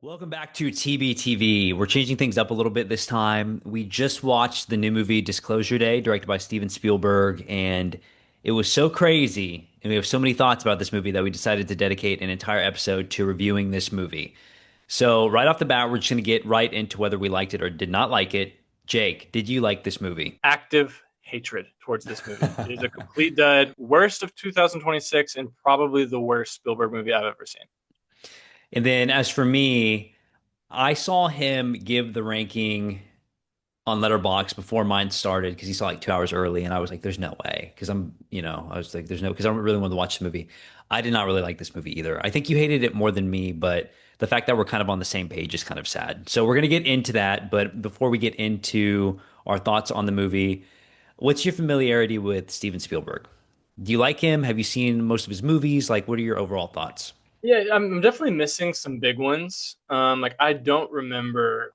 Welcome back to TBTV. We're changing things up a little bit this time. We just watched the new movie Disclosure Day, directed by Steven Spielberg, and it was so crazy. And we have so many thoughts about this movie that we decided to dedicate an entire episode to reviewing this movie. So, right off the bat, we're just going to get right into whether we liked it or did not like it. Jake, did you like this movie? Active hatred towards this movie. It is a complete dud. Worst of 2026 and probably the worst Spielberg movie I've ever seen. And then, as for me, I saw him give the ranking on Letterbox before mine started because he saw like 2 hours early, and I was like, "There's no way," because I was like, "There's no," because I don't really want to watch the movie. I did not really like this movie either. I think you hated it more than me, but the fact that we're kind of on the same page is kind of sad. So we're gonna get into that, but before we get into our thoughts on the movie, what's your familiarity with Steven Spielberg? Do you like him? Have you seen most of his movies? Like, what are your overall thoughts? Yeah, I'm definitely missing some big ones. Like I don't remember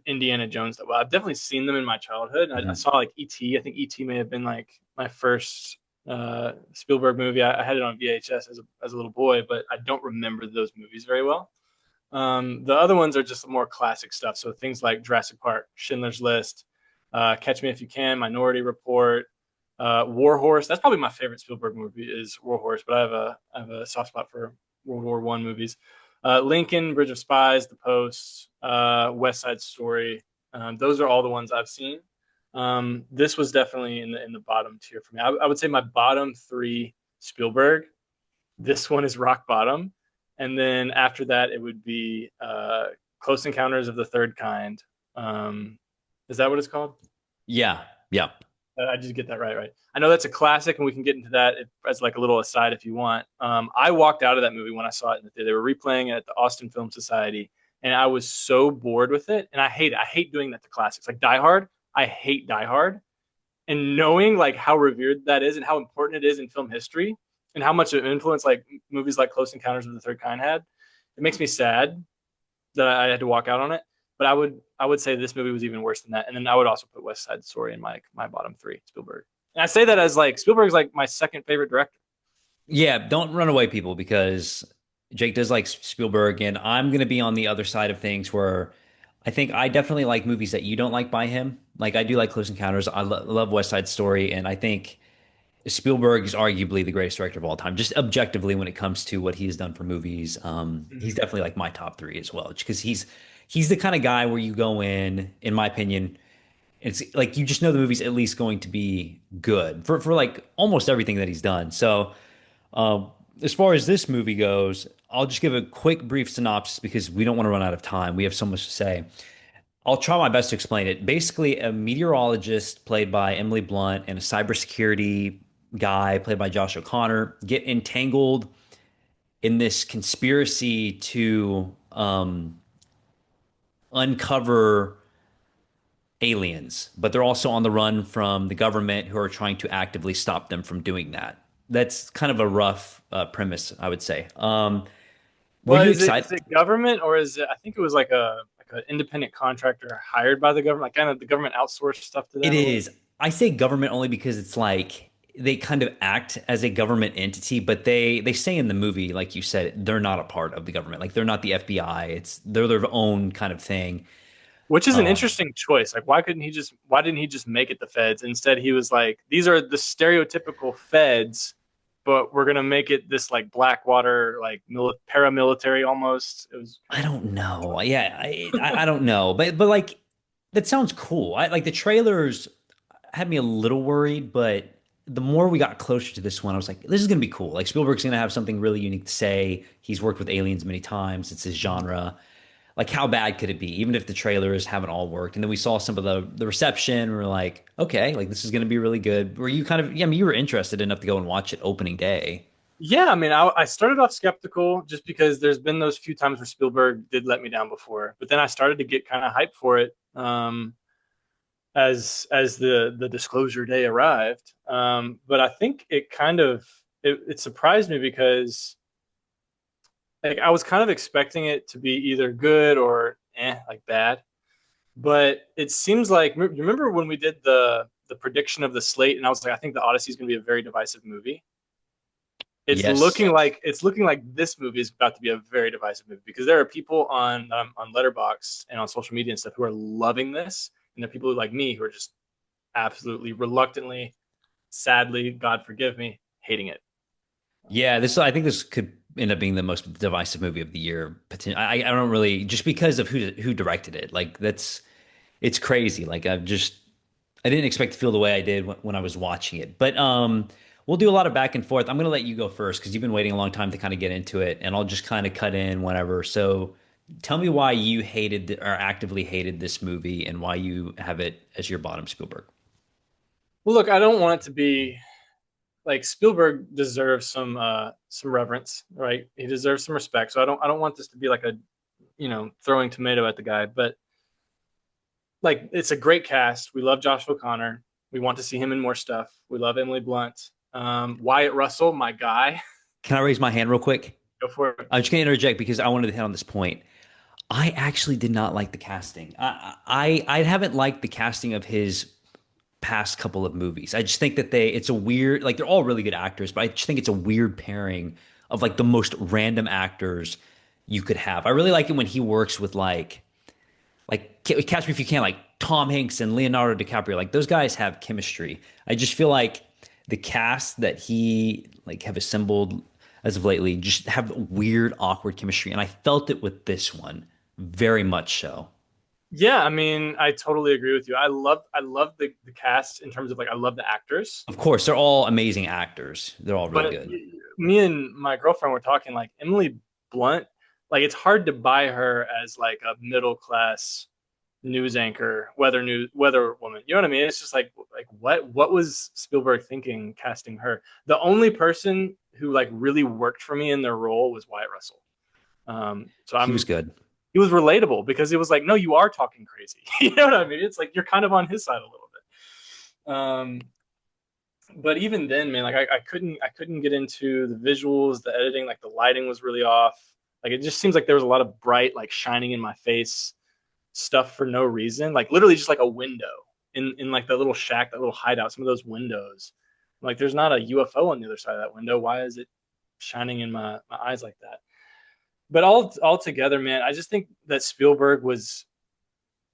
Indiana Jones that well. I've definitely seen them in my childhood. I Mhm. saw like E.T. I think E.T. may have been like my first Spielberg movie. I had it on VHS as a little boy, but I don't remember those movies very well. The other ones are just more classic stuff. So things like Jurassic Park, Schindler's List, Catch Me If You Can, Minority Report, War Horse. That's probably my favorite Spielberg movie is War Horse, but I have a soft spot for World War I movies. Lincoln, Bridge of Spies, The Post, West Side Story. Those are all the ones I've seen. This was definitely in the bottom tier for me. I would say my bottom three Spielberg. This one is rock bottom, and then after that it would be Close Encounters of the Third Kind. Is that what it's called? Yeah, yeah. I just get that right, right? I know that's a classic, and we can get into that as like a little aside if you want. I walked out of that movie when I saw it in the theater. They were replaying it at the Austin Film Society, and I was so bored with it. And I hate it. I hate doing that to classics like Die Hard. I hate Die Hard, and knowing like how revered that is and how important it is in film history, and how much of an influence like movies like Close Encounters of the Third Kind had, it makes me sad that I had to walk out on it. But I would say this movie was even worse than that. And then I would also put West Side Story in my bottom three, Spielberg. And I say that as like Spielberg's like my second favorite director. Yeah, don't run away, people, because Jake does like Spielberg, and I'm gonna be on the other side of things where I think I definitely like movies that you don't like by him. Like I do like Close Encounters. I love West Side Story, and I think Spielberg is arguably the greatest director of all time, just objectively when it comes to what he has done for movies. He's Mm-hmm. definitely like my top three as well, because he's the kind of guy where you go in my opinion. It's like you just know the movie's at least going to be good for like almost everything that he's done. So um, as far as this movie goes, I'll just give a quick, brief synopsis because we don't want to run out of time. We have so much to say. I'll try my best to explain it. Basically, a meteorologist played by Emily Blunt and a cybersecurity guy played by Josh O'Connor get entangled in this conspiracy to uncover aliens, but they're also on the run from the government who are trying to actively stop them from doing that. That's kind of a rough premise, I would say. Were Well, you is it excited? is it government or is it? I think it was like a an independent contractor hired by the government. Like kind of the government outsourced stuff to It them a little. is. I say government only because it's like they kind of act as a government entity, but they say in the movie, like you said, they're not a part of the government. Like they're not the FBI. They're their own kind of thing. Which is an Uh, interesting choice. Like, why didn't he just make it the feds? Instead, he was like, these are the stereotypical feds, but we're gonna make it this like Blackwater, like paramilitary almost. It was I kind of don't know. Yeah, I don't know, but like that sounds cool. I like the trailers had me a little worried, but the more we got closer to this one, I was like, this is gonna be cool. Like Spielberg's gonna have something really unique to say. He's worked with aliens many times. It's his genre. Like how bad could it be? Even if the trailers haven't all worked. And then we saw some of the reception. And we're like, okay, like this is gonna be really good. Were you kind of yeah, I mean, you were interested enough to go and watch it opening day. yeah. I mean, I started off skeptical just because there's been those few times where Spielberg did let me down before, but then I started to get kind of hyped for it. As the disclosure day arrived. But I think it kind of it surprised me because like I was kind of expecting it to be either good or like bad. But it seems like you remember when we did the prediction of the slate, and I was like, I think the Odyssey is going to be a very divisive movie. Yes. it's looking like this movie is about to be a very divisive movie because there are people on Letterboxd and on social media and stuff who are loving this, and there are people like me who are just absolutely reluctantly, sadly, God forgive me, hating it. Yeah, this I think this could end up being the most divisive movie of the year. I don't really just because of who directed it. Like that's it's crazy. Like I didn't expect to feel the way I did when I was watching it. But we'll do a lot of back and forth. I'm gonna let you go first because you've been waiting a long time to kind of get into it, and I'll just kind of cut in whenever. So tell me why you hated or actively hated this movie and why you have it as your bottom Spielberg. Well, look, I don't want it to be like Spielberg deserves some reverence, right? He deserves some respect. So I don't want this to be like a throwing tomato at the guy, but like it's a great cast. We love Josh O'Connor. We want to see him in more stuff. We love Emily Blunt. Wyatt Russell, my guy. Can I raise my hand real quick? Go for it. I'm just gonna interject because I wanted to hit on this point. I actually did not like the casting. I haven't liked the casting of his past couple of movies. I just think that it's a weird like they're all really good actors, but I just think it's a weird pairing of like the most random actors you could have. I really like it when he works with Catch Me If You Can, like Tom Hanks and Leonardo DiCaprio. Like those guys have chemistry. I just feel like the cast that he like have assembled as of lately just have weird, awkward chemistry, and I felt it with this one very much so. Yeah, I mean, I totally agree with you. I love the cast in terms of like I love the actors, Of course, they're all amazing actors. They're all really but good. me and my girlfriend were talking like Emily Blunt. Like it's hard to buy her as like a middle class news anchor, weather woman. You know what I mean? It's just like what was Spielberg thinking casting her? The only person who like really worked for me in their role was Wyatt Russell. So He was I'm good. he was relatable because it was like, no, you are talking crazy. You know what I mean? It's like you're kind of on his side a little bit. But even then, man, like I couldn't get into the visuals, the editing, like the lighting was really off. Like it just seems like there was a lot of bright, like shining in my face stuff for no reason. Like literally just like a window in like the little shack, that little hideout, some of those windows. Like there's not a UFO on the other side of that window. Why is it shining in my eyes like that? But all together, man, I just think that Spielberg was,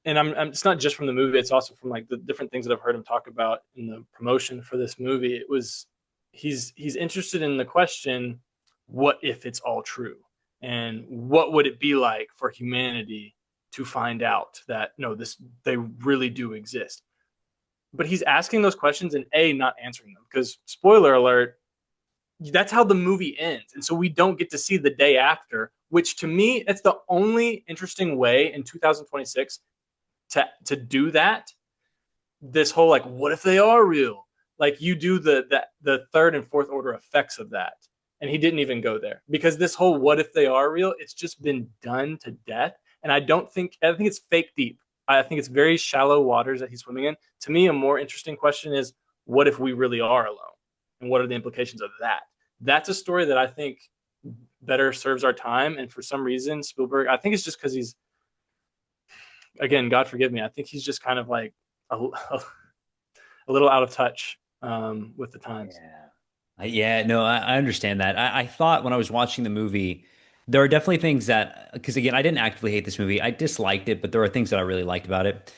and I'm it's not just from the movie, it's also from like the different things that I've heard him talk about in the promotion for this movie. It was he's interested in the question, what if it's all true? And what would it be like for humanity to find out that no, this they really do exist? But he's asking those questions and not answering them because spoiler alert, that's how the movie ends. And so we don't get to see the day after, which to me, it's the only interesting way in 2026 to do that. This whole like, what if they are real? Like you do the third and fourth order effects of that. And he didn't even go there because this whole what if they are real, it's just been done to death. And I think it's fake deep. I think it's very shallow waters that he's swimming in. To me, a more interesting question is what if we really are alone? And what are the implications of that? That's a story that I think better serves our time. And for some reason, Spielberg, I think it's just because he's, again, God forgive me, I think he's just kind of like a little out of touch with the times. Yeah. Yeah, no, I understand that. I thought when I was watching the movie, there are definitely things that, because again, I didn't actively hate this movie. I disliked it, but there are things that I really liked about it.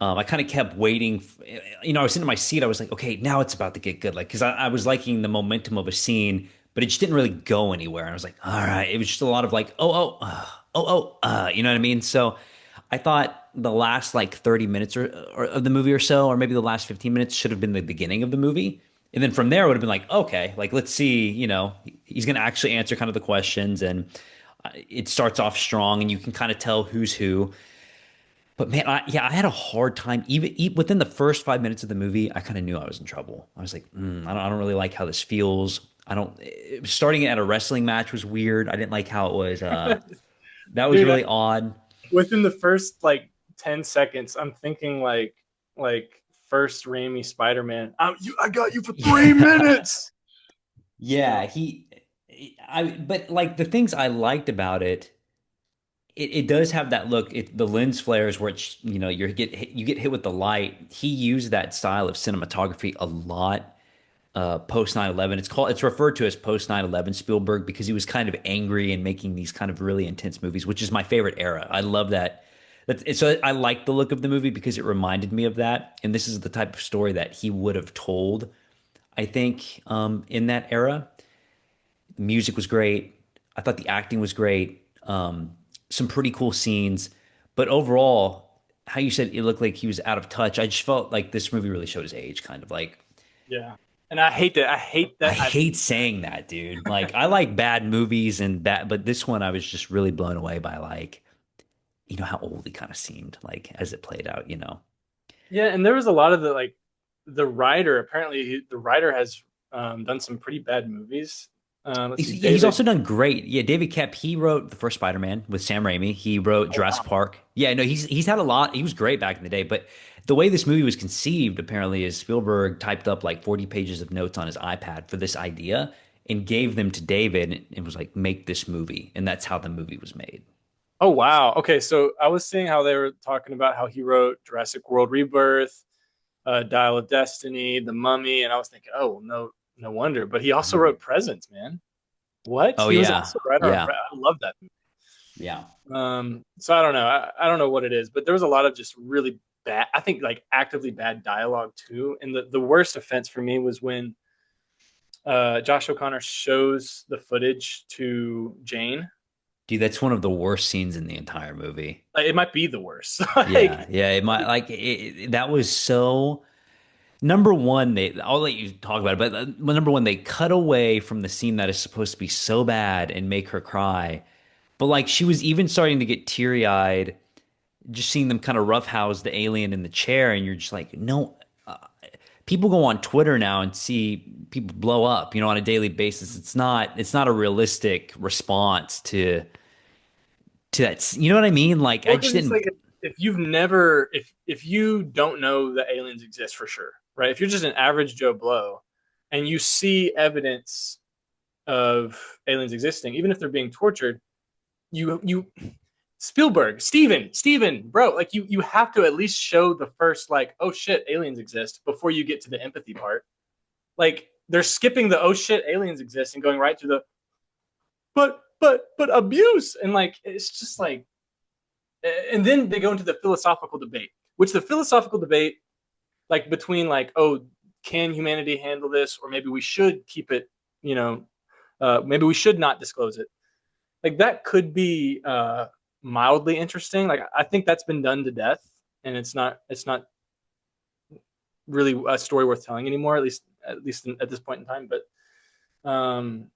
I kind of kept waiting. I was sitting in my seat. I was like, okay, now it's about to get good. Like, because I was liking the momentum of a scene, but it just didn't really go anywhere. And I was like, all right. It was just a lot of like, you know what I mean? So I thought the last like 30 minutes or of the movie or so, or maybe the last 15 minutes should have been the beginning of the movie. And then from there, it would have been like, okay, like, let's see, he's going to actually answer kind of the questions. And it starts off strong and you can kind of tell who's who. But man, I had a hard time even within the first 5 minutes of the movie. I kind of knew I was in trouble. I was like, I don't really like how this feels. I don't. Starting at a wrestling match was weird. I didn't like how it was. That was Dude, really odd. within the first like 10 seconds, I'm thinking like first Raimi Spider-Man. I got you for three Yeah, minutes. yeah. But like the things I liked about it, it does have that look. The lens flares where it's you get hit with the light. He used that style of cinematography a lot. post 9/11. It's referred to as post 9/11 Spielberg because he was kind of angry and making these kind of really intense movies, which is my favorite era. I love that. So I like the look of the movie because it reminded me of that. And this is the type of story that he would have told, I think, in that era. The music was great. I thought the acting was great. Some pretty cool scenes, but overall, how you said it looked like he was out of touch. I just felt like this movie really showed his age, kind of like. Yeah, and I hate that. I hate I that. hate saying that, dude. Like I like bad movies and bad, but this one I was just really blown away by like, how old he kind of seemed like as it played out. Yeah, and there was a lot of the writer. Apparently, the writer has done some pretty bad movies. Let's see, He's David. also done great. Yeah, David Kep, he wrote the first Spider-Man with Sam Raimi. He wrote Oh Jurassic wow. Park. Yeah, no, he's had a lot. He was great back in the day, but the way this movie was conceived apparently is Spielberg typed up like 40 pages of notes on his iPad for this idea and gave them to David and was like, make this movie. And that's how the movie was made. Oh wow. Okay, so I was seeing how they were talking about how he wrote Jurassic World Rebirth, Dial of Destiny, The Mummy, and I was thinking, oh no, no wonder. But he also Mhm. wrote Presents, man. What? Oh He was yeah. also a writer on. Yeah. I love that movie. Yeah. So I don't know. I don't know what it is, but there was a lot of just really bad. I think like actively bad dialogue too. And the worst offense for me was when Josh O'Connor shows the footage to Jane. Dude, that's one of the worst scenes in the entire movie. Like, it might be the worst. Yeah, Like, yeah, it might like that was so number one. I'll let you talk about it, but number one, they cut away from the scene that is supposed to be so bad and make her cry, but like she was even starting to get teary eyed, just seeing them kind of roughhouse the alien in the chair, and you're just like, no. People go on Twitter now and see people blow up, on a daily basis. It's not a realistic response to that. You know what I mean? Like I well, just because it's like didn't. if you've never, if you don't know that aliens exist for sure, right? If you're just an average Joe Blow, and you see evidence of aliens existing, even if they're being tortured, you Spielberg, Steven, bro, like you have to at least show the first like, oh shit, aliens exist before you get to the empathy part. Like they're skipping the oh shit, aliens exist and going right to the but abuse and like it's just like and then they go into the philosophical debate, which the philosophical debate like between like, oh, can humanity handle this or maybe we should keep it, you know, maybe we should not disclose it. Like that could be mildly interesting. Like I think that's been done to death, and it's not really a story worth telling anymore. At least at this point in time. But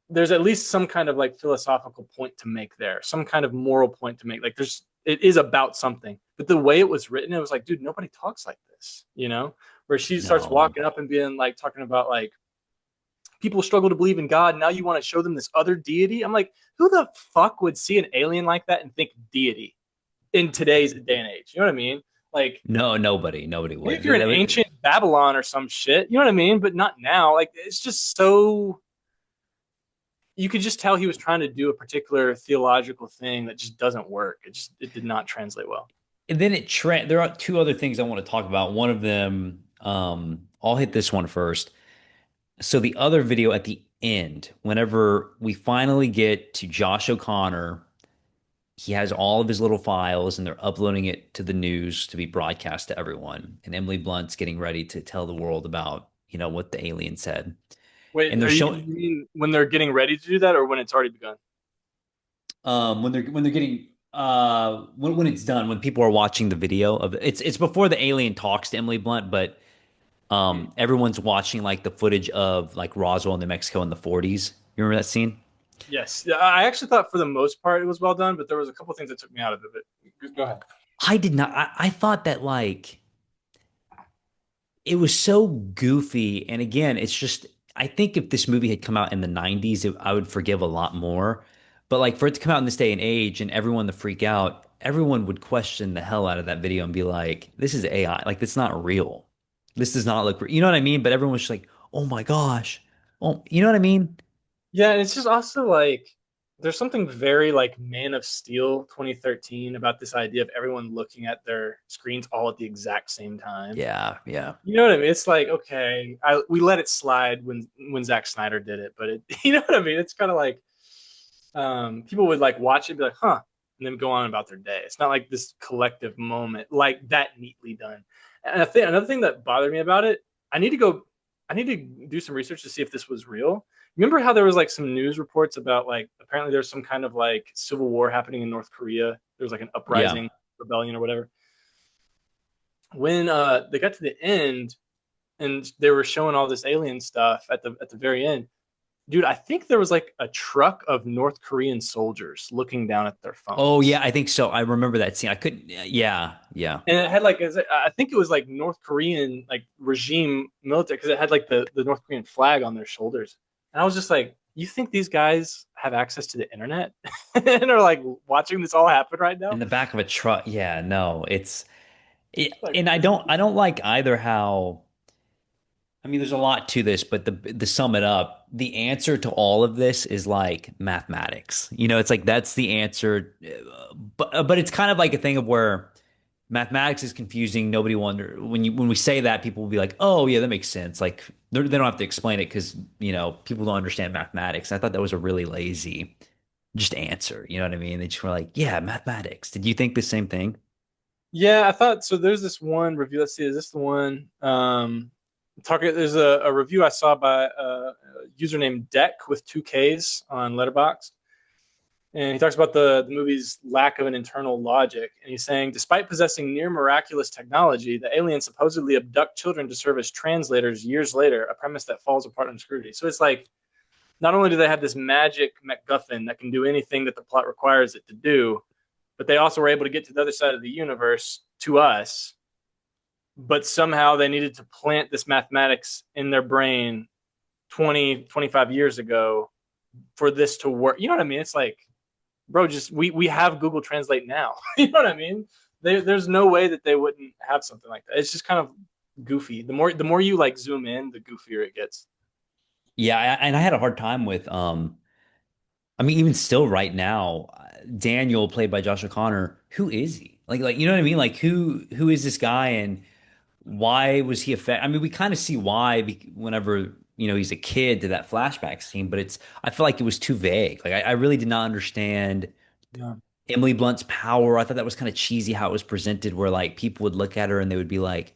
there's at least some kind of like philosophical point to make there, some kind of moral point to make. Like it is about something. But the way it was written, it was like, dude, nobody talks like this, you know? Where she starts No. walking up and being like talking about like people struggle to believe in God. Now you want to show them this other deity. I'm like, who the fuck would see an alien like that and think deity in today's day and age? You know what I mean? Like, No, nobody maybe if would. you're in ancient Babylon or some shit, you know what I mean? But not now. Like, it's just so. You could just tell he was trying to do a particular theological thing that just doesn't work. It did not translate well. And then there are two other things I want to talk about. One of them, I'll hit this one first. So the other video at the end, whenever we finally get to Josh O'Connor, he has all of his little files and they're uploading it to the news to be broadcast to everyone. And Emily Blunt's getting ready to tell the world about, what the alien said. And Wait, they're showing you mean when they're getting ready to do that, or when it's already begun? when they're getting when it's done, when people are watching the video of it's before the alien talks to Emily Blunt, but Hmm. everyone's watching like the footage of like Roswell, New Mexico in the 40s. You remember that scene? Yes, yeah, I actually thought for the most part it was well done, but there was a couple things that took me out of it. But go ahead. I did not. I thought that like it was so goofy, and again, it's just I think if this movie had come out in the 90s, I would forgive a lot more. But like for it to come out in this day and age, and everyone to freak out, everyone would question the hell out of that video and be like, "This is AI. Like, that's not real. This does not look. You know what I mean?" But everyone was just like, "Oh my gosh, oh, you know what I mean?" Yeah, and it's just also like there's something very like Man of Steel 2013 about this idea of everyone looking at their screens all at the exact same time. Yeah, yeah. You know what I mean? It's like, okay, we let it slide when Zack Snyder did it, but it, you know what I mean? It's kind of like people would like watch it and be like, huh, and then go on about their day. It's not like this collective moment like that neatly done. And I think another thing that bothered me about it, I need to go, I need to do some research to see if this was real. Remember how there was like some news reports about like apparently there's some kind of like civil war happening in North Korea. There was like an Yeah. uprising, rebellion or whatever. When they got to the end and they were showing all this alien stuff at the very end, dude, I think there was like a truck of North Korean soldiers looking down at their Oh yeah, phones. I think so. I remember that scene. I couldn't. Yeah, yeah. And it had like, I think it was like North Korean, like regime military, because it had like the North Korean flag on their shoulders. And I was just like, you think these guys have access to the internet and are like watching this all happen right In now? the back of a truck. Yeah, no, Like, and I don't like either how. I mean, there's a lot to this, but the sum it up, the answer to all of this is like mathematics. It's like that's the answer, but it's kind of like a thing of where mathematics is confusing. Nobody wonder when we say that, people will be like, "Oh, yeah, that makes sense." Like they don't have to explain it because people don't understand mathematics. I thought that was a really lazy just answer. You know what I mean? They just were like, "Yeah, mathematics." Did you think the same thing? yeah, I thought so. There's this one review. Let's see, is this the one? Talking. There's a review I saw by a user named Deck with two Ks on Letterboxd, and he talks about the movie's lack of an internal logic. And he's saying, despite possessing near miraculous technology, the aliens supposedly abduct children to serve as translators years later. A premise that falls apart under scrutiny. So it's like, not only do they have this magic MacGuffin that can do anything that the plot requires it to do, but they also were able to get to the other side of the universe to us, but somehow they needed to plant this mathematics in their brain 20, 25 years ago for this to work. You know what I mean? It's like, bro, just we have Google Translate now. You know what I mean? There's no way that they wouldn't have something like that. It's just kind of goofy. The more you like zoom in, the goofier it gets. Yeah, and I had a hard time with I mean, even still right now, Daniel, played by Josh O'Connor, who is he? Like you know what I mean? Like who is this guy and why was he affected? I mean, we kind of see why whenever he's a kid to that flashback scene, but I feel like it was too vague. Like I really did not understand Yeah. Emily Blunt's power. I thought that was kind of cheesy how it was presented, where like people would look at her and they would be like,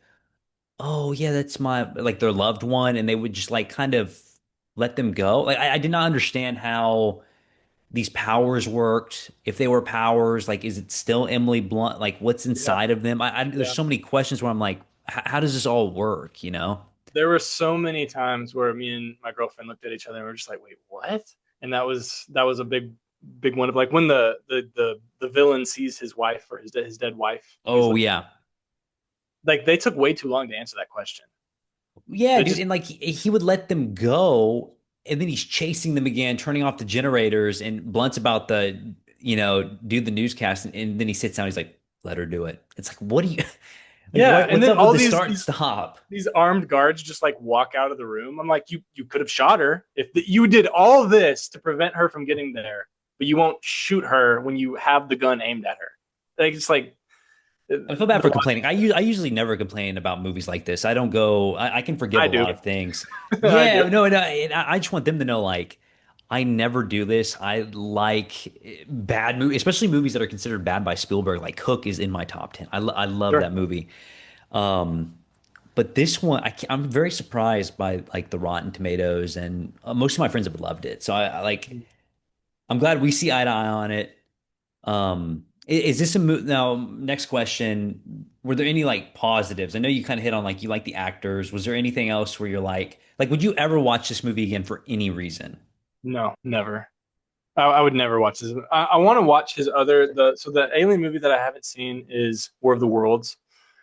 "Oh yeah, that's my like their loved one," and they would just like kind of let them go. Like I did not understand how these powers worked, if they were powers, like is it still Emily Blunt? Like what's Yeah. inside of them? There's Yeah. so many questions where I'm like, how does this all work? You know? There were so many times where me and my girlfriend looked at each other and we are just like, wait, what? And that was a big one of like when the villain sees his wife or his dead wife and he's Oh looking, yeah, like they took way too long to answer that question. yeah, They dude, just and like he would let them go, and then he's chasing them again, turning off the generators, and Blunt's about the do the newscast, and then he sits down, he's like, let her do it. It's like, what do you like? yeah, and What's then up with all the these start and these stop? these armed guards just like walk out of the room. I'm like, you could have shot her you did all this to prevent her from getting there, but you won't shoot her when you have the gun aimed at her. Like it's like I feel bad the for complaining. I usually never complain about movies like this. I don't go. I can forgive I a do. lot of things. I Yeah, do. no, no. And I just want them to know, like, I never do this. I like bad movies, especially movies that are considered bad by Spielberg. Like Hook is in my top 10. I love Sure. that movie. Um, but this one, I'm very surprised by like the Rotten Tomatoes, and most of my friends have loved it. So I like. I'm glad we see eye to eye on it. Is this a now? Next question: were there any like positives? I know you kind of hit on like you like the actors. Was there anything else where you're like, would you ever watch this movie again for any reason? No, never. I would never watch this. I want to watch his other the alien movie that I haven't seen is War of the Worlds,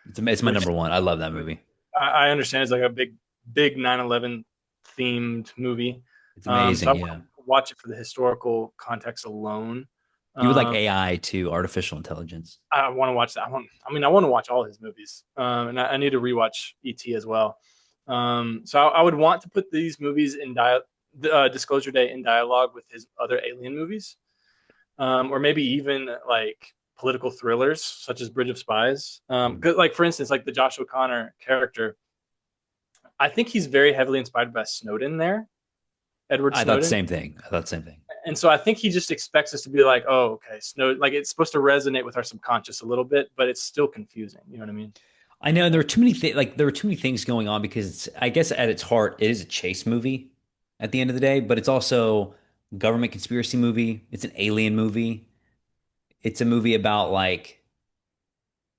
It's my which number one. I love that movie. I understand is like a big 9/11 themed movie. It's So I amazing. want Yeah, to watch it for the historical context alone. you would like Um, AI too, artificial intelligence. I want to watch that. I want to watch all his movies. And I need to rewatch ET as well. So I would want to put these movies in Disclosure Day in dialogue with his other alien movies. or maybe even like political thrillers such as Bridge of Spies. 'Cause, like for instance, like the Josh O'Connor character, I think he's very heavily inspired by Snowden there, Edward I thought the Snowden. same thing. I thought the same thing. And so I think he just expects us to be like, oh, okay, Snowden, like it's supposed to resonate with our subconscious a little bit, but it's still confusing. You know what I mean? I know there are too many like there are too many things going on because I guess at its heart it is a chase movie at the end of the day, but it's also government conspiracy movie. It's an alien movie. It's a movie about like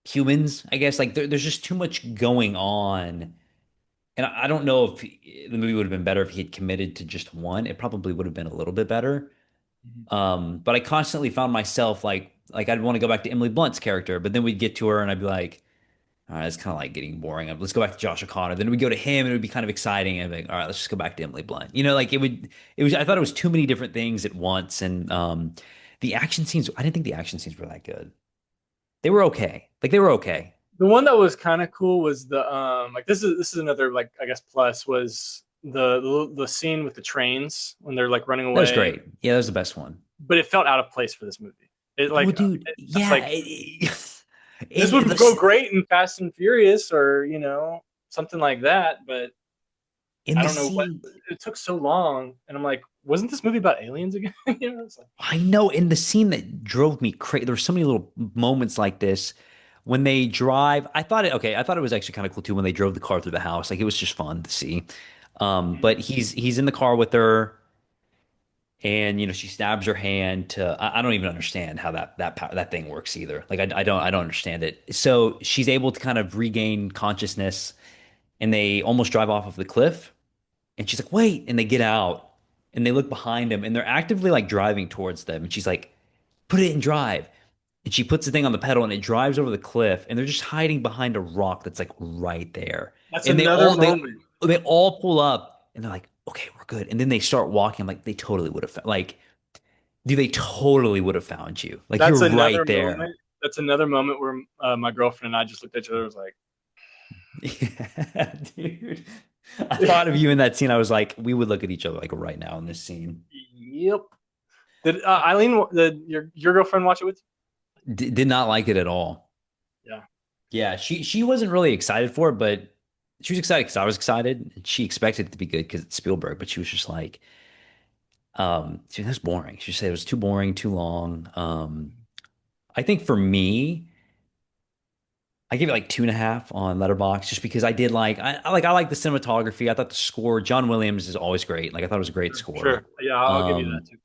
humans, I guess. Like there's just too much going on. And I don't know if the movie would have been better if he had committed to just one. It probably would have been a little bit better. Mhm. But I constantly found myself like I'd want to go back to Emily Blunt's character, but then we'd get to her and I'd be like, all right, it's kind of like getting boring. Let's go back to Josh O'Connor. Then we go to him and it would be kind of exciting. And I'd be like, all right, let's just go back to Emily Blunt. Like it was, I thought it was too many different things at once. And the action scenes, I didn't think the action scenes were that good. They were okay. Like they were okay. The one that was kind of cool was the like this is another like I guess plus was the scene with the trains when they're like running That was away, great. Yeah, that was the best one. but it felt out of place for this movie. It Well, like dude, it's yeah. like this would go great in Fast and Furious or something like that, but In I the don't know what scene, it took so long, and I'm like, wasn't this movie about aliens again? It's like, I know in the scene that drove me crazy, there were so many little moments like this when they drive. I thought it was actually kind of cool too when they drove the car through the house. Like it was just fun to see. But he's in the car with her, and she stabs her hand to. I don't even understand how that thing works either. Like I don't understand it. So she's able to kind of regain consciousness, and they almost drive off of the cliff. And she's like, wait. And they get out and they look behind them and they're actively like driving towards them. And she's like, put it in drive. And she puts the thing on the pedal and it drives over the cliff. And they're just hiding behind a rock that's like right there. that's And they another all they moment. they all pull up and they're like, okay, we're good. And then they start walking. I'm like, they totally would have like, dude, they totally would have found you. Like you're That's right another there. moment. That's another moment where my girlfriend and I just looked at each other and was like, Yeah, dude. I thought of you in that scene. I was like, we would look at each other like right now in this scene. "Yep." Did Eileen, your girlfriend watch it with Did not like it at all. you? Yeah. Yeah, she wasn't really excited for it, but she was excited because I was excited. And she expected it to be good because it's Spielberg, but she was just like, that's boring. She said it was too boring, too long. I think for me, I give it like 2.5 on Letterboxd just because I did I like the cinematography. I thought the score, John Williams is always great. Like I thought it was a great score. Sure. Yeah, I'll give you that Um, too.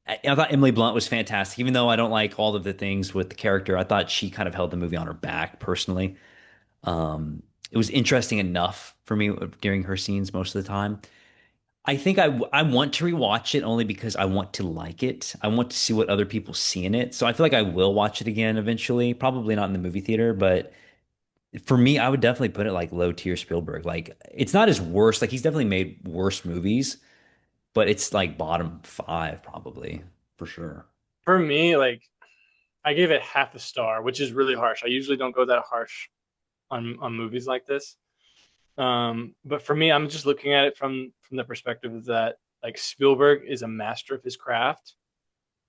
I thought Emily Blunt was fantastic, even though I don't like all of the things with the character. I thought she kind of held the movie on her back personally. It was interesting enough for me during her scenes most of the time. I think I want to rewatch it only because I want to like it. I want to see what other people see in it. So I feel like I will watch it again eventually. Probably not in the movie theater, but for me, I would definitely put it like low tier Spielberg. Like it's not his worst. Like he's definitely made worse movies, but it's like bottom five probably for sure. For me, like I gave it half a star, which is really harsh. I usually don't go that harsh on movies like this. But for me, I'm just looking at it from the perspective that like Spielberg is a master of his craft.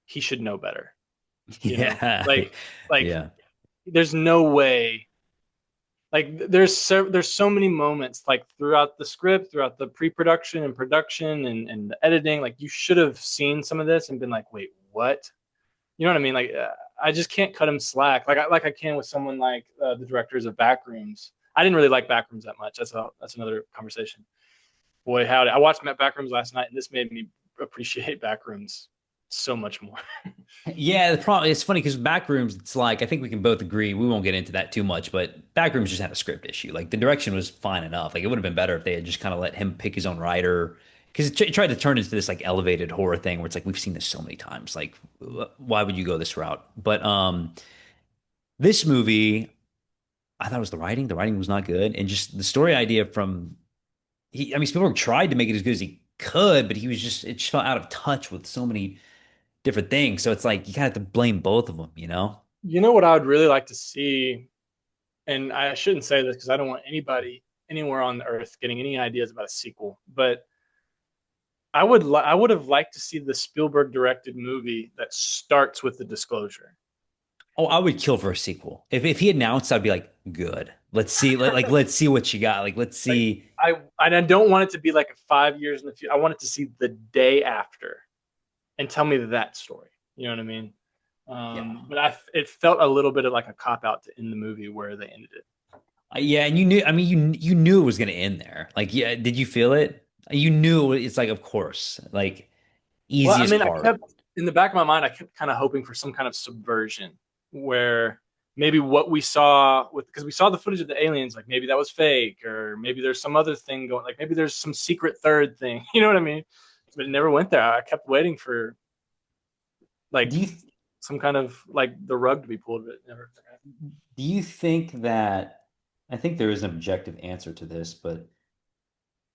He should know better. You know, Yeah. like Yeah. there's no way. Like there's so many moments like throughout the script, throughout the pre-production and production and the editing. Like you should have seen some of this and been like, wait, what? You know what I mean? Like I just can't cut him slack like I can with someone like the directors of Backrooms. I didn't really like Backrooms that much. That's another conversation. Boy, howdy! I watched Backrooms last night, and this made me appreciate Backrooms so much more. Yeah, the problem it's funny because Backrooms, it's like I think we can both agree. We won't get into that too much, but Backrooms just had a script issue. Like the direction was fine enough. Like it would have been better if they had just kind of let him pick his own writer because it tried to turn into this like elevated horror thing where it's like we've seen this so many times. Like why would you go this route? But this movie, I thought it was the writing. The writing was not good, and just the story idea from I mean, Spielberg tried to make it as good as he could, but it just felt out of touch with so many different things. So it's like you kind of have to blame both of them, you know? You know what I would really like to see, and I shouldn't say this because I don't want anybody anywhere on the earth getting any ideas about a sequel, but I would have liked to see the Spielberg directed movie that starts with the disclosure. Oh, I would kill for a sequel. If he announced, I'd be like, good. Let's see, let's see what you got. Like, let's Like see. I don't want it to be like 5 years in the future. I want it to see the day after and tell me that story. You know what I mean? Yeah. But it felt a little bit of like a cop out to end the movie where they ended it. Yeah, and you knew, I mean, you knew it was gonna end there. Like, yeah, did you feel it? You knew it's like, of course, like Well, I easiest mean, I part. kept in the back of my mind, I kept kind of hoping for some kind of subversion where maybe what we saw with because we saw the footage of the aliens, like maybe that was fake, or maybe there's some other thing going, like maybe there's some secret third thing. You know what I mean? But it never went there. I kept waiting for like Do you some kind of like the rug to be pulled, but it never. do you think that I think there is an objective answer to this, but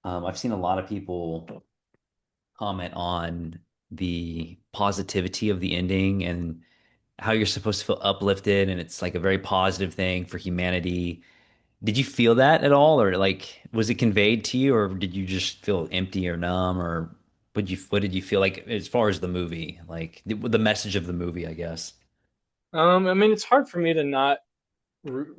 I've seen a lot of people comment on the positivity of the ending and how you're supposed to feel uplifted, and it's like a very positive thing for humanity. Did you feel that at all, or like was it conveyed to you, or did you just feel empty or numb, or what did you feel like as far as the movie, like the message of the movie, I guess? I mean, it's hard for me to not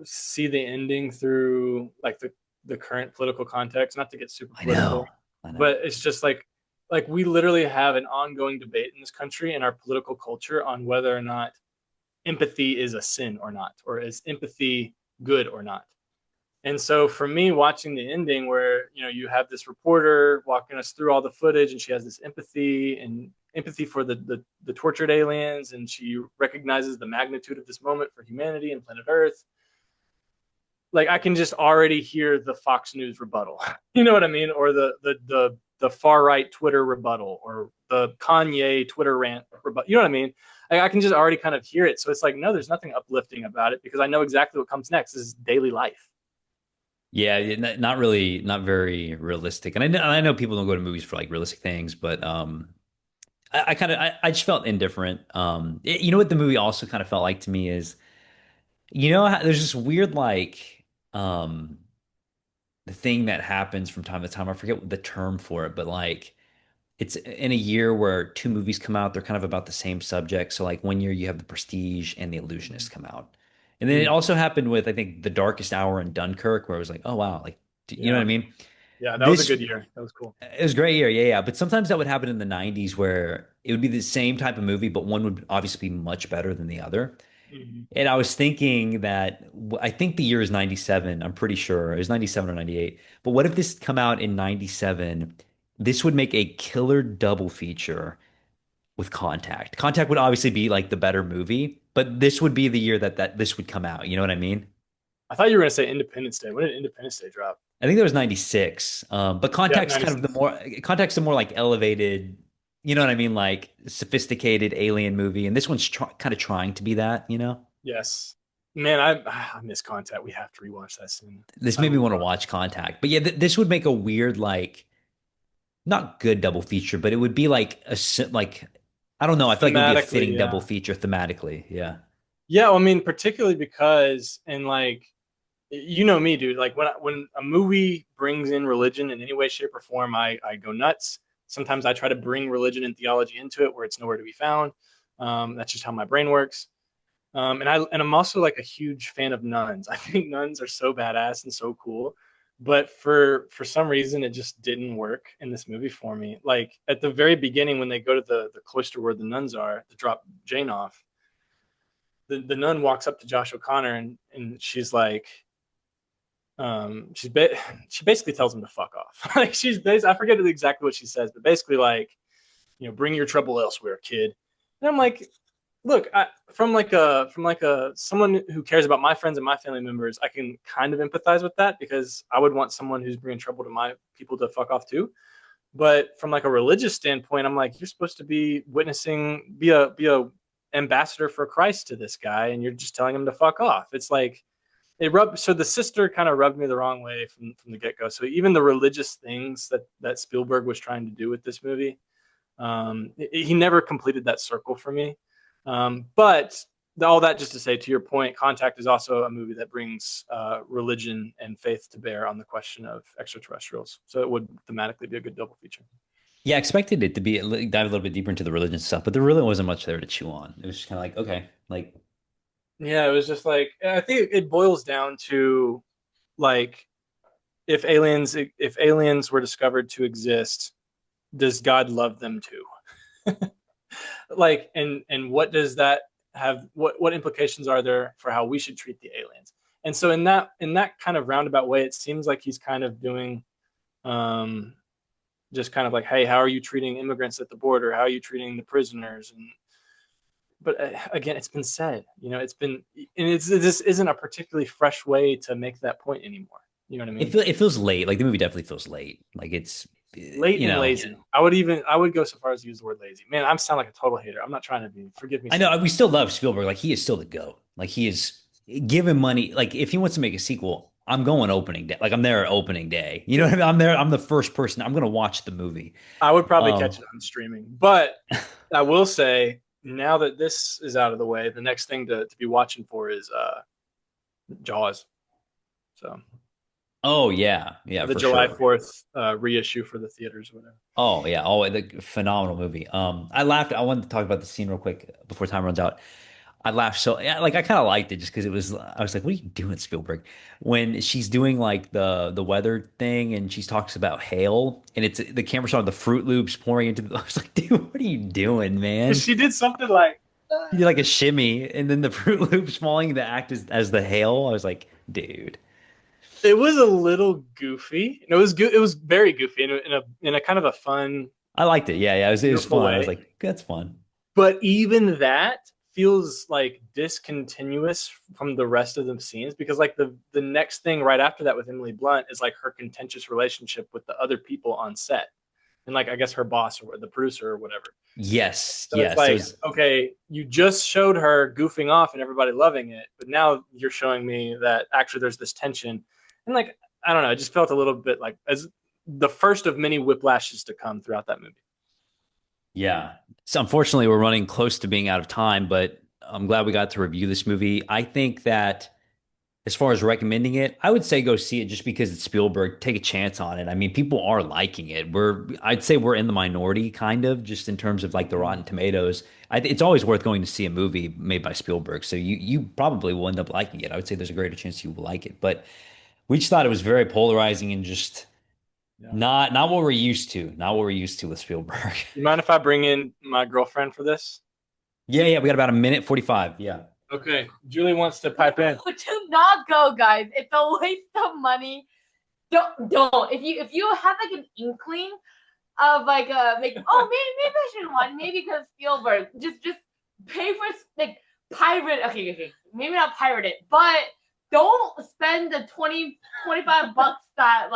see the ending through like the current political context. Not to get super I know, political, I know. but it's just like we literally have an ongoing debate in this country and our political culture on whether or not empathy is a sin or not, or is empathy good or not. And so for me, watching the ending where you have this reporter walking us through all the footage, and she has this empathy for the tortured aliens, and she recognizes the magnitude of this moment for humanity and planet Earth. Like I can just already hear the Fox News rebuttal. You know what I mean? Or the far right Twitter rebuttal, or the Kanye Twitter rant rebuttal. You know what I mean? Like, I can just already kind of hear it. So it's like, no, there's nothing uplifting about it because I know exactly what comes next. This is daily life. Yeah, not really, not very realistic. And I know people don't go to movies for like realistic things, but I kind of I just felt indifferent. You know what the movie also kind of felt like to me is, there's this weird like the thing that happens from time to time. I forget the term for it, but like it's in a year where two movies come out, they're kind of about the same subject. So like one year you have The Prestige and The Illusionist come out. And then it Mm. also happened with I think The Darkest Hour and Dunkirk, where it was like, oh wow, like you know what Yeah. I mean? Yeah. That was a This good year. That was cool. it was a great year, yeah, yeah. But sometimes that would happen in the 90s where it would be the same type of movie, but one would obviously be much better than the other. Mhm. And I was thinking that I think the year is 97. I'm pretty sure it was 97 or 98. But what if this come out in 97? This would make a killer double feature with Contact. Contact would obviously be like the better movie, but this would be the year that this would come out. You know what I mean? I thought you were going to say Independence Day. When did Independence Day drop? I think that was 96. But Yeah, Contact's kind of the 96. more Contact's the more like elevated, you know what I mean? Like sophisticated alien movie. And this one's kind of trying to be that, you know? Yes. Man, I miss Contact. We have to rewatch that soon. This I made me want to love watch Contact. But yeah, this would make a weird, like, not good double feature, but it would be like like, I don't know. I feel like it would be a thematically, fitting double yeah. feature thematically. Yeah. Yeah, well, I mean, particularly because and like you know me, dude. Like when a movie brings in religion in any way, shape, or form, I go nuts. Sometimes I try to bring religion and theology into it where it's nowhere to be found. That's just how my brain works. And I'm also like a huge fan of nuns. I think nuns are so badass and so cool. But for some reason it just didn't work in this movie for me. Like at the very beginning when they go to the cloister where the nuns are to drop Jane off, the nun walks up to Josh O'Connor and she's like, she basically tells him to fuck off. Like I forget exactly what she says, but basically like, bring your trouble elsewhere, kid. And I'm like, look, from like a someone who cares about my friends and my family members, I can kind of empathize with that because I would want someone who's bringing trouble to my people to fuck off too. But from like a religious standpoint, I'm like, you're supposed to be witnessing, be a ambassador for Christ to this guy, and you're just telling him to fuck off. It's like so the sister kind of rubbed me the wrong way from the get go. So even the religious things that Spielberg was trying to do with this movie, he never completed that circle for me. But all that just to say, to your point, Contact is also a movie that brings religion and faith to bear on the question of extraterrestrials. So it would thematically be a good double feature. Yeah, I expected it to be dive a little bit deeper into the religion stuff, but there really wasn't much there to chew on. It was just kind of like, okay, like Yeah, it was just like I think it boils down to like if aliens were discovered to exist, does God love them too? Like, and what does that have? What implications are there for how we should treat the aliens? And so in that kind of roundabout way, it seems like he's kind of doing um, just kind of like, hey, how are you treating immigrants at the border? How are you treating the prisoners? And but again, it's been said, you know, it's been, and this isn't a particularly fresh way to make that point anymore. You know what I mean? it feels late. Like the movie definitely feels late. Like it's Late you and know, lazy. I would go so far as to use the word lazy. Man, I'm sound like a total hater. I'm not trying to be. Forgive me, I know Steve. we still love Spielberg. Like he is still the GOAT. Like he is given money. Like if he wants to make a sequel, I'm going opening day. Like I'm there at opening day. You know what I mean? I'm there. I'm the first person. I'm gonna watch the movie. I would probably Um, catch it on streaming, but I will say now that this is out of the way, the next thing to be watching for is Jaws. So oh yeah, yeah, the for July sure. 4th reissue for the theaters, or whatever. Oh yeah, oh the phenomenal movie. I laughed. I wanted to talk about the scene real quick before time runs out. I laughed so yeah, like I kind of liked it just because it was. I was like, "What are you doing, Spielberg?" When she's doing like the weather thing and she talks about hail and it's the camera shot of the Fruit Loops pouring into the. I was like, "Dude, what are you doing, man?" She did something like He did like a shimmy and then the Fruit Loops falling to act as the hail. I was like, "Dude." it was a little goofy. And it was good. It was very goofy in a kind of a fun, I liked it. Yeah, yeah, it was beautiful fun. I was way. like, "That's fun." But even that feels like discontinuous from the rest of the scenes because like the next thing right after that with Emily Blunt is like her contentious relationship with the other people on set and like I guess her boss or the producer or whatever. Yes, So it's yes. It like, was okay, you just showed her goofing off and everybody loving it, but now you're showing me that actually there's this tension. And like, I don't know, it just felt a little bit like as the first of many whiplashes to come throughout that movie. Yeah. So unfortunately, we're running close to being out of time, but I'm glad we got to review this movie. I think that as far as recommending it, I would say go see it just because it's Spielberg. Take a chance on it. I mean, people are liking it. I'd say we're in the minority, kind of, just in terms of like the Rotten Tomatoes. It's always worth going to see a movie made by Spielberg. So you probably will end up liking it. I would say there's a greater chance you will like it. But we just thought it was very polarizing and just Yeah. not what we're used to. Not what we're used to with Spielberg. You mind if I bring in my girlfriend for this? Yeah, yeah, we got about a minute 45. Yeah. Okay, Julie wants to pipe in. Do not go, guys. It's a waste of money. Don't. If you have like an inkling of like maybe I should watch maybe because Spielberg just pay for like pirate okay maybe not pirate it but don't spend the 20-25 bucks that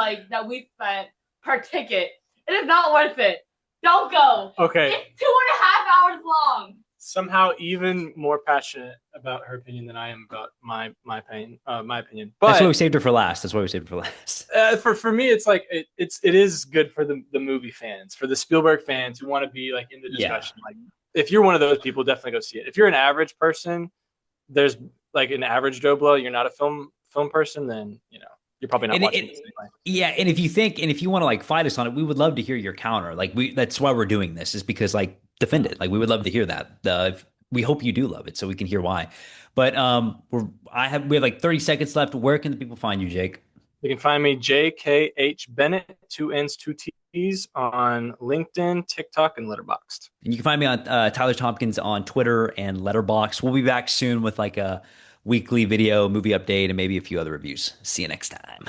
we spent per ticket. It is not worth it. Don't go. Okay, It's 2.5 hours long. somehow even more passionate about her opinion than I am about my pain, my opinion. That's why we But saved her for last. That's why we saved her for last. for me, it's like it is good for the movie fans, for the Spielberg fans who want to be like in the Yeah. discussion. Like if you're one of those people, definitely go see it. If you're an average person, there's like an average Joe Blow. You're not a film person, then you know you're probably not And watching this anyway. yeah, and if you think and if you want to like fight us on it, we would love to hear your counter. Like that's why we're doing this is because like defend it. Like we would love to hear that. We hope you do love it so we can hear why. But we have like 30 seconds left. Where can the people find you, Jake? You can find me JKH Bennett, two N's, two T's on LinkedIn, TikTok, and Letterboxd. And you can find me on Tyler Tompkins on Twitter and Letterbox. We'll be back soon with like a weekly video movie update and maybe a few other reviews. See you next time.